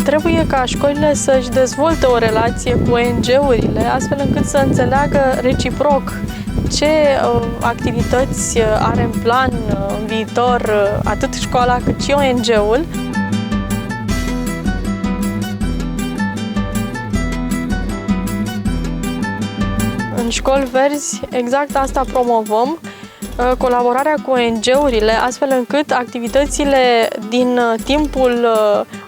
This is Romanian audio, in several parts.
Trebuie ca școlile să-și dezvolte o relație cu ONG-urile, astfel încât să înțeleagă reciproc ce activități are în plan în viitor atât școala cât și ONG-ul. În Școli Verzi exact asta promovăm, colaborarea cu ONG-urile, astfel încât activitățile din timpul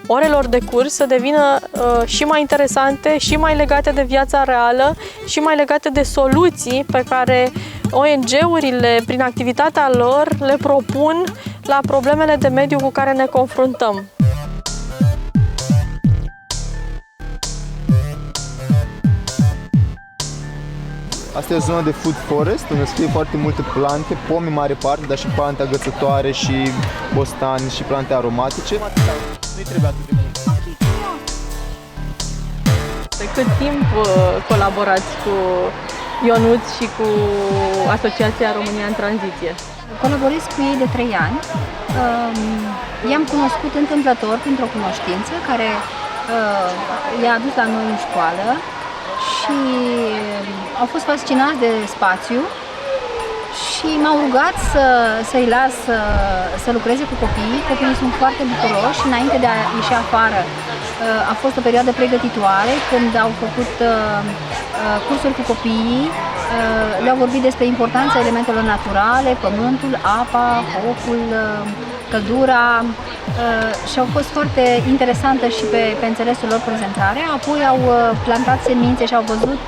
orelor de curs să devină și mai interesante, și mai legate de viața reală, și mai legate de soluții pe care ONG-urile, prin activitatea lor, le propun la problemele de mediu cu care ne confruntăm. Asta e o zonă de food forest, unde scrie foarte multe plante, pomi în mare parte, dar și plante agățătoare și bostani și plante aromatice. Nu-i trebuie atât de mult. De cât timp colaborați cu Ionuț și cu Asociația România în Tranziție? Colaborez cu ei de 3 ani. I-am cunoscut întâmplător printr-o cunoștință care i-a adus la noi în școală și au fost fascinați de spațiu și m-au rugat să-i las să lucreze cu copiii. Copiii sunt foarte bucuroși și înainte de a ieși afară a fost o perioadă pregătitoare când au făcut cursuri cu copiii, le-au vorbit despre importanța elementelor naturale, pământul, apa, focul, căldura și au fost foarte interesantă și pe înțelesul lor prezentarea. Apoi au plantat semințe și au văzut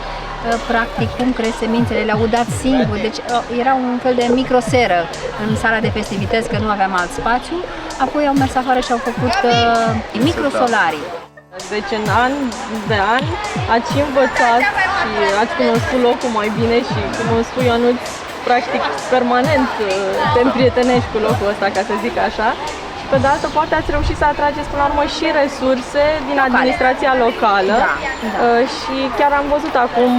practic cum cresc semințele, le-au udat singuri, deci era un fel de microseră în sala de festivități, că nu aveam alt spațiu. Apoi au mers afară și au făcut microsolarii. Deci în an de an ați și învățat și ați cunoscut locul mai bine și, cum îmi spui, Ionuț, practic permanent te împrietenești cu locul ăsta, ca să zic așa. Și pe de altă parte ați reușit să atrageți până la urmă și resurse din administrația locală. Și chiar am văzut acum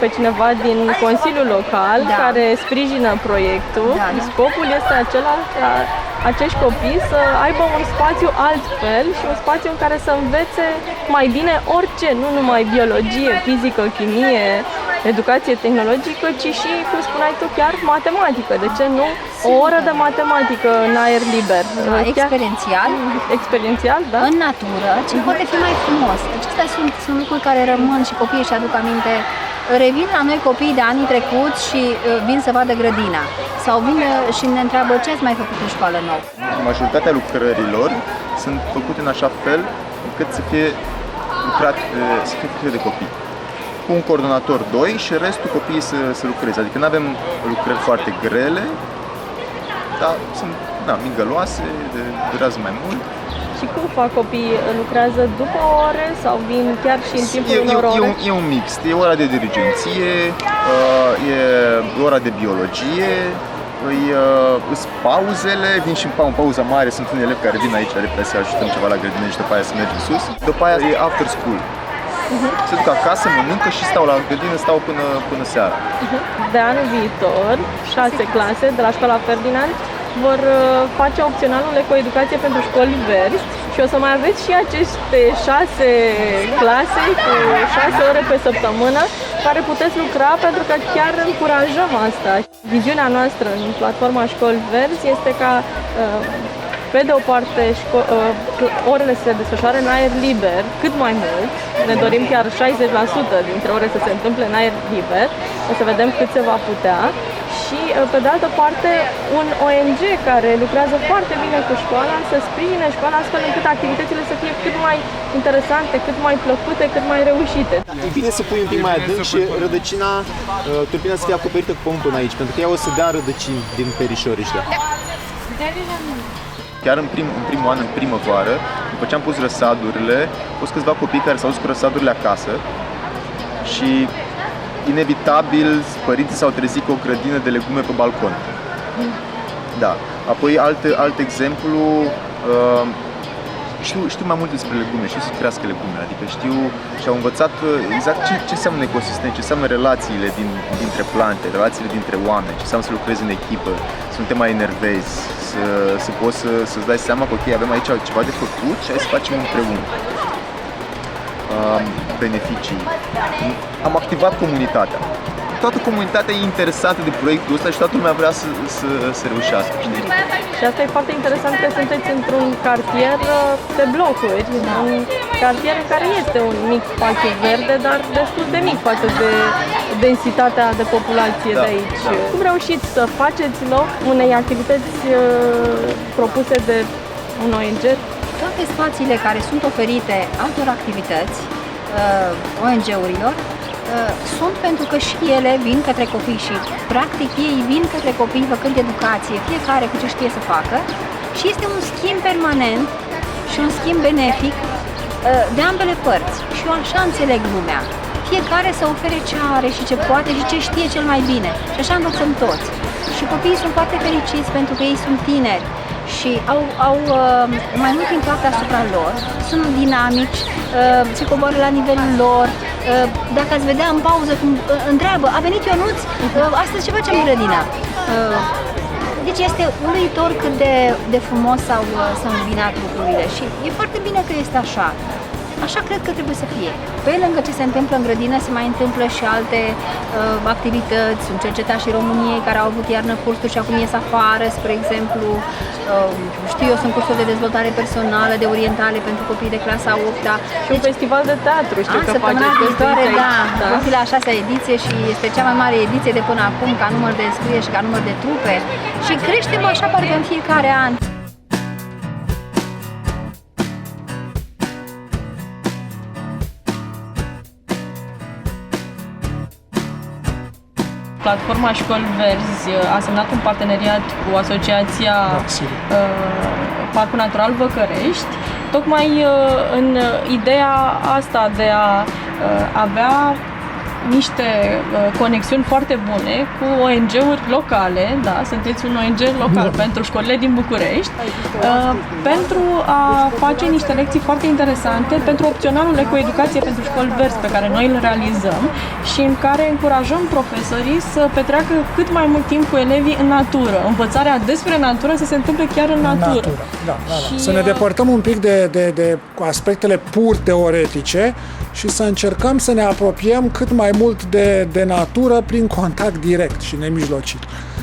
pe cineva din Consiliul Local care sprijină proiectul. Scopul este acela ca acești copii să aibă un spațiu altfel și un spațiu în care să învețe mai bine orice, nu numai biologie, fizică, chimie, educație tehnologică, ci și, cum spuneai tu, chiar matematică. De ce nu? O oră de matematică în aer liber. Experiențial. Experiențial, da? În natură, ce poate fi mai frumos. Acestea sunt lucruri care rămân și copiii își aduc aminte. Revin la noi copiii de anii trecuți și vin să vadă grădina. Sau vin și ne întreabă ce ați mai făcut în școală nou. Majoritatea lucrărilor sunt făcute în așa fel încât să fie lucrate de copii. Cu un coordonator 2 și restul copiii să lucreze. Adică nu avem lucrări foarte grele, dar sunt mingăloase, durează mai mult. Și cum fac copiii? Lucrează după ore sau vin chiar și în timpul unor ore? E un mix. E ora de dirigenție, e ora de biologie, îs pauzele, vin și în pauza mare, sunt unii elevi care vin aici repede să ajutăm ceva la grădină și după aia să mergem sus. După aia e after school. Se duc acasă, mănâncă și stau la grădină, stau până seara. De anul viitor, 6 clase de la școala Ferdinand vor face opționalul Ecoeducație pentru Școli Verzi și o să mai aveți și aceste 6 clase cu 6 ore pe săptămână care puteți lucra, pentru că chiar încurajăm asta. Viziunea noastră în platforma Școli Verzi este ca pe de o parte orele să se desfășoare în aer liber cât mai mult. Ne dorim chiar 60% dintre ore să se întâmple în aer liber. O să vedem cât se va putea. Și pe de altă parte un ONG care lucrează foarte bine cu școala să sprijine școala astfel încât activitățile să fie cât mai interesante, cât mai plăcute, cât mai reușite. E bine să pui un pic mai adânc și rădăcina, turpina să fie acoperită cu pământ până aici, pentru că ea o să dea rădăcini din perișorii ăștia. Chiar în primul an, în primăvară, după ce am pus răsadurile, au fost câțiva copii care s-au dus cu răsadurile acasă și inevitabil părinții s-au trezit cu o grădină de legume pe balcon. Da. Apoi alt exemplu, știu mai mult despre legume, știu să crească legume, adică știu și au învățat exact ce înseamnă ecosistem, ce înseamnă relațiile dintre plante, relațiile dintre oameni, ce înseamnă să lucrezi în echipă, să nu te mai enervezi, să poți să-ți dai seama că ok, avem aici ceva de făcut și hai să facem împreună. beneficii. Am activat comunitatea. Toată comunitatea e interesată de proiectul ăsta și toată lumea vrea să reușească, știi? Și asta e foarte interesant că sunteți într-un cartier de blocuri, un cartier care este un mic spațiu verde, dar destul de mic față de densitatea de populație de aici. Cum reușiți să faceți loc unei activități propuse de un ONG? Toate spațiile care sunt oferite altor activități, ONG-urilor, sunt pentru că și ele vin către copii și practic ei vin către copii făcând educație, fiecare cu ce știe să facă, și este un schimb permanent și un schimb benefic de ambele părți. Și eu așa înțeleg lumea. Fiecare să ofere ce are și ce poate și ce știe cel mai bine. Și așa învățăm toți. Și copiii sunt foarte fericiți pentru că ei sunt tineri și au mai mult impact asupra lor, sunt dinamici, se coboară la nivelul lor. Dacă ați vedea în pauză cum întreabă, a venit Ionuț, astăzi ce facem în grădina? Deci este uluitor cât de frumos s-au îmbinat lucrurile și e foarte bine că este așa. Așa cred că trebuie să fie. Pe lângă ce se întâmplă în grădină, se mai întâmplă și alte activități. Sunt cercetașii României care au avut iarnă cursuri și acum ies afară, spre exemplu. Știu eu, sunt cursuri de dezvoltare personală, de orientare pentru copii de clasa 8-a. Și un festival de teatru, știu că săptămâna viitoare, da. Vom fi la 6-a ediție și este cea mai mare ediție de până acum, ca număr de înscrieri și ca număr de trupe. Și creștem așa parcă în fiecare an. Platforma Școli Verzi a semnat un parteneriat cu Asociația Parcul Natural Văcărești, tocmai în ideea asta de a avea niște conexiuni foarte bune cu ONG-uri locale, da, sunteți un ONG local pentru școlile din București, pentru a face niște lecții foarte interesante pentru opționalul Ecoeducație pentru școli verzi pe care noi îl realizăm și în care încurajăm profesorii să petreacă cât mai mult timp cu elevii în natură. Învățarea despre natură să se întâmple chiar în natură. Da. Și să ne depărtăm un pic de aspectele pur teoretice și să încercăm să ne apropiem cât mai mult de natură prin contact direct și nemijlocit.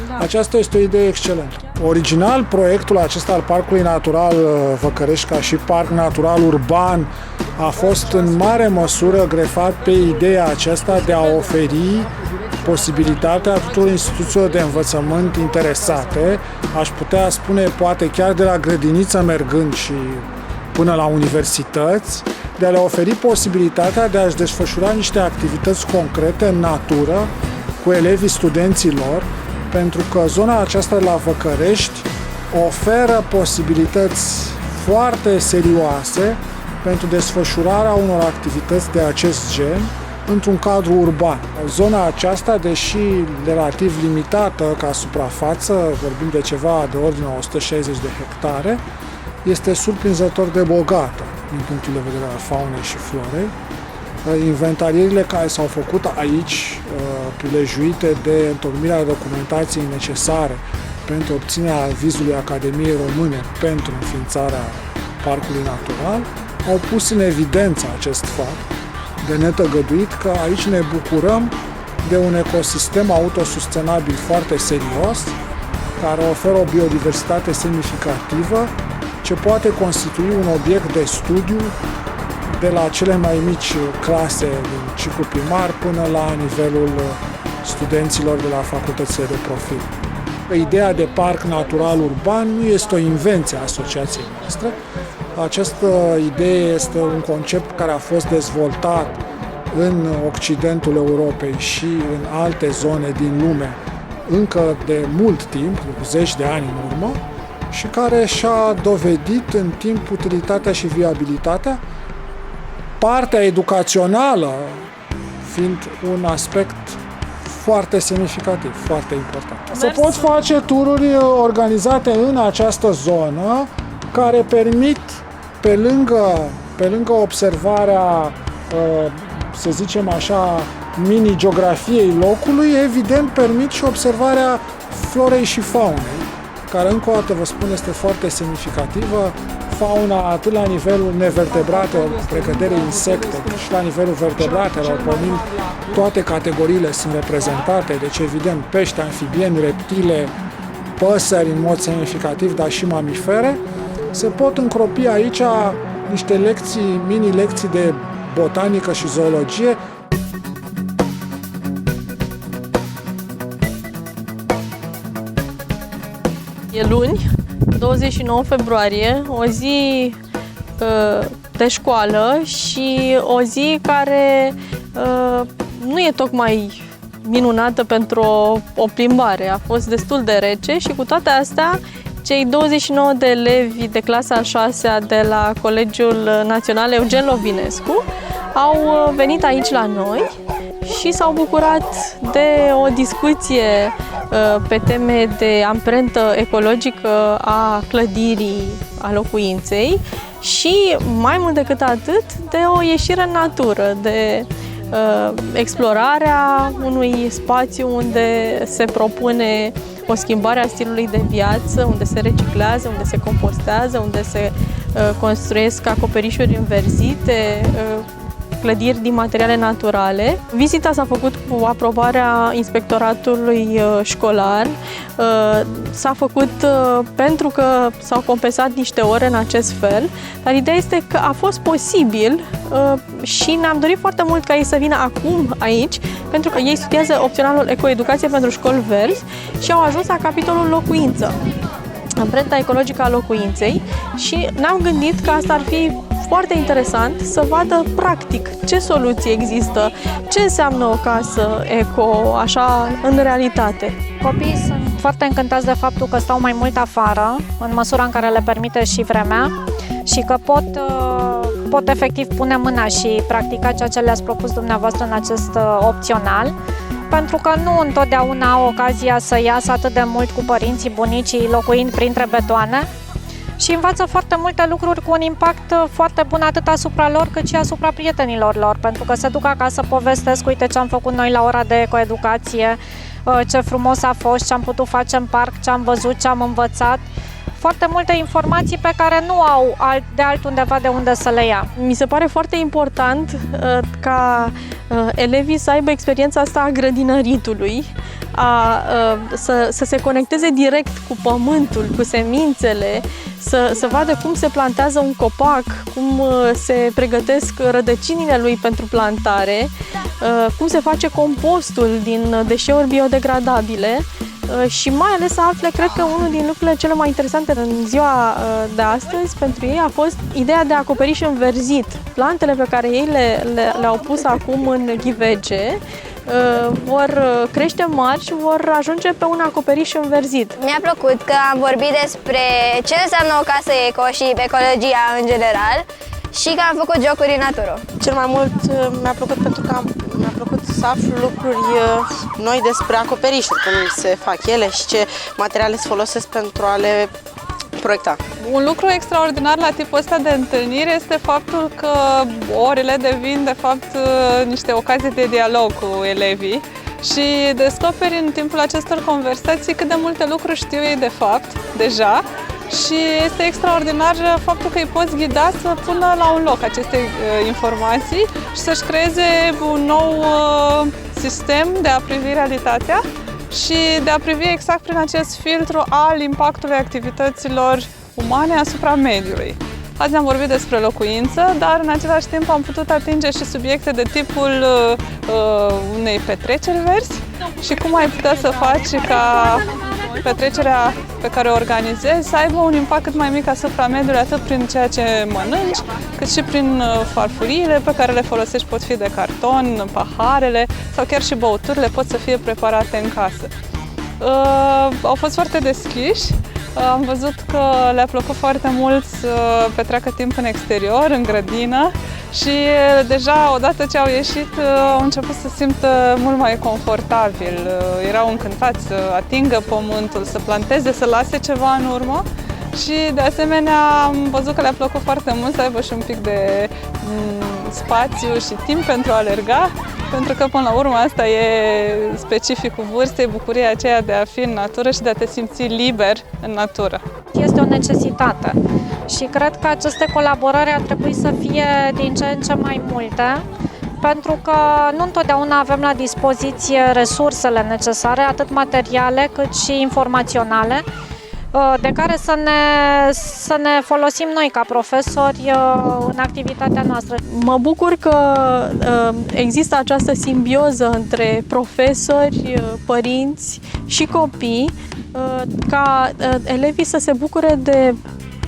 Da. Aceasta este o idee excelentă. Original, proiectul acesta al Parcului Natural Văcărești ca și parc natural urban a fost în mare măsură grefat pe ideea aceasta de a oferi posibilitatea tuturor instituțiilor de învățământ interesate, aș putea spune poate chiar de la grădiniță mergând și până la universități, de a le oferi posibilitatea de a-și desfășura niște activități concrete în natură cu elevii studenților, pentru că zona aceasta de la Văcărești oferă posibilități foarte serioase pentru desfășurarea unor activități de acest gen într-un cadru urban. Zona aceasta, deși relativ limitată ca suprafață, vorbim de ceva de ordinea 160 de hectare, este surprinzător de bogată din punctul de vedere al faunei și florei. Inventarierile care s-au făcut aici, prilejuite de întocmirea documentației necesare pentru obținerea avizului Academiei Române pentru înființarea Parcului Natural, au pus în evidență acest fapt de netăgăduit că aici ne bucurăm de un ecosistem autosustenabil foarte serios, care oferă o biodiversitate semnificativă, ce poate constitui un obiect de studiu de la cele mai mici clase din ciclu primar până la nivelul studenților de la facultățile de profil. Ideea de parc natural urban nu este o invenție a asociației noastre. Această idee este un concept care a fost dezvoltat în Occidentul Europei și în alte zone din lume încă de mult timp, zeci de ani în urmă, și care și-a dovedit în timp utilitatea și viabilitatea, partea educațională fiind un aspect foarte semnificativ, foarte important. Se pot face tururi organizate în această zonă care permit, pe lângă observarea, să zicem așa, mini-geografiei locului, evident permit și observarea florei și faunei, care, încă o dată vă spun, este foarte semnificativă, fauna atât la nivelul nevertebratelor, precădere insecte, cât și la nivelul vertebratelor, pornind toate categoriile sunt reprezentate, deci evident pești, amfibieni, reptile, păsări în mod semnificativ, dar și mamifere, se pot încropi aici niște lecții, mini-lecții de botanică și zoologie. E luni, 29 februarie, o zi de școală și o zi care nu e tocmai minunată pentru o plimbare. A fost destul de rece și cu toate astea, cei 29 de elevi de clasa a 6-a de la Colegiul Național Eugen Lovinescu au venit aici la noi și s-au bucurat de o discuție pe teme de amprentă ecologică a clădirii, a locuinței și, mai mult decât atât, de o ieșire în natură, de explorarea unui spațiu unde se propune o schimbare a stilului de viață, unde se reciclează, unde se compostează, unde se construiesc acoperișuri înverzite, clădiri din materiale naturale. Vizita s-a făcut cu aprobarea inspectoratului școlar. S-a făcut pentru că s-au compensat niște ore în acest fel, dar ideea este că a fost posibil și ne-am dorit foarte mult ca ei să vină acum aici, pentru că ei studiază opționalul ecoeducație pentru școli verzi și au ajuns la capitolul locuință, amprenta ecologică a locuinței, și ne-am gândit că asta ar fi foarte interesant să vadă practic ce soluții există, ce înseamnă o casă eco, așa, în realitate. Copiii sunt foarte încântați de faptul că stau mai mult afară, în măsura în care le permite și vremea, și că pot efectiv pune mâna și practica ceea ce le-ați propus dumneavoastră în acest opțional, pentru că nu întotdeauna au ocazia să iasă atât de mult cu părinții, bunicii, locuind printre betoane, și învață foarte multe lucruri cu un impact foarte bun atât asupra lor cât și asupra prietenilor lor, pentru că se duc acasă, povestesc, uite ce am făcut noi la ora de ecoeducație, ce frumos a fost, ce am putut face în parc, ce am văzut, ce am învățat. Foarte multe informații pe care nu au de altundeva de unde să le ia. Mi se pare foarte important ca elevii să aibă experiența asta a grădinăritului, să se conecteze direct cu pământul, cu semințele, să vadă cum se plantează un copac, cum se pregătesc rădăcinile lui pentru plantare, cum se face compostul din deșeuri biodegradabile. Și mai ales să afle, cred că unul din lucrurile cele mai interesante în ziua de astăzi pentru ei a fost ideea de acoperiș înverzit. Plantele pe care ei le-au pus acum în ghivece vor crește mari și vor ajunge pe un acoperiș înverzit. Mi-a plăcut că am vorbit despre ce înseamnă o casă eco și ecologia în general și că am făcut jocuri în natură. Cel mai mult mi-a plăcut pentru că mi-a plăcut să aflu lucruri noi despre acoperișuri, cum se fac ele și ce materiale se folosesc pentru a le proiecta. Un lucru extraordinar la tipul ăsta de întâlniri este faptul că orele devin de fapt niște ocazii de dialog cu elevii și descoperi în timpul acestor conversații cât de multe lucruri știu ei de fapt deja. Și este extraordinar faptul că îi poți ghida să pună la un loc aceste informații și să-și creeze un nou sistem de a privi realitatea și de a privi exact prin acest filtru al impactului activităților umane asupra mediului. Azi am vorbit despre locuință, dar în același timp am putut atinge și subiecte de tipul unei petreceri verzi și cum ai putea să faci ca petrecerea pe care o organizezi să aibă un impact cât mai mic asupra mediului, atât prin ceea ce mănânci, cât și prin farfuriile pe care le folosești, pot fi de carton, paharele sau chiar și băuturile pot să fie preparate în casă. Au fost foarte deschiși, am văzut că le-a plăcut foarte mult să petreacă timp în exterior, în grădină și deja odată ce au ieșit au început să simtă mult mai confortabil. Erau încântați să atingă pământul, să planteze, să lase ceva în urmă și de asemenea am văzut că le-a plăcut foarte mult să aibă și un pic de spațiu și timp pentru a alerga, pentru că până la urmă asta e specificul vârstei, bucuria aceea de a fi în natură și de a te simți liber în natură. Este o necesitate. Și cred că aceste colaborări ar trebui să fie din ce în ce mai multe, pentru că nu întotdeauna avem la dispoziție resursele necesare, atât materiale cât și informaționale, de care să ne folosim noi ca profesori în activitatea noastră. Mă bucur că există această simbioză între profesori, părinți și copii, ca elevii să se bucure de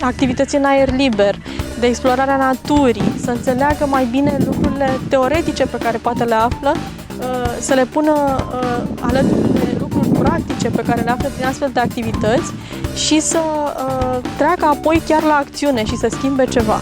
activități în aer liber, de explorarea naturii, să înțeleagă mai bine lucrurile teoretice pe care poate le află, să le pună alături de lucruri practice pe care le află prin astfel de activități și să treacă apoi chiar la acțiune și să schimbe ceva.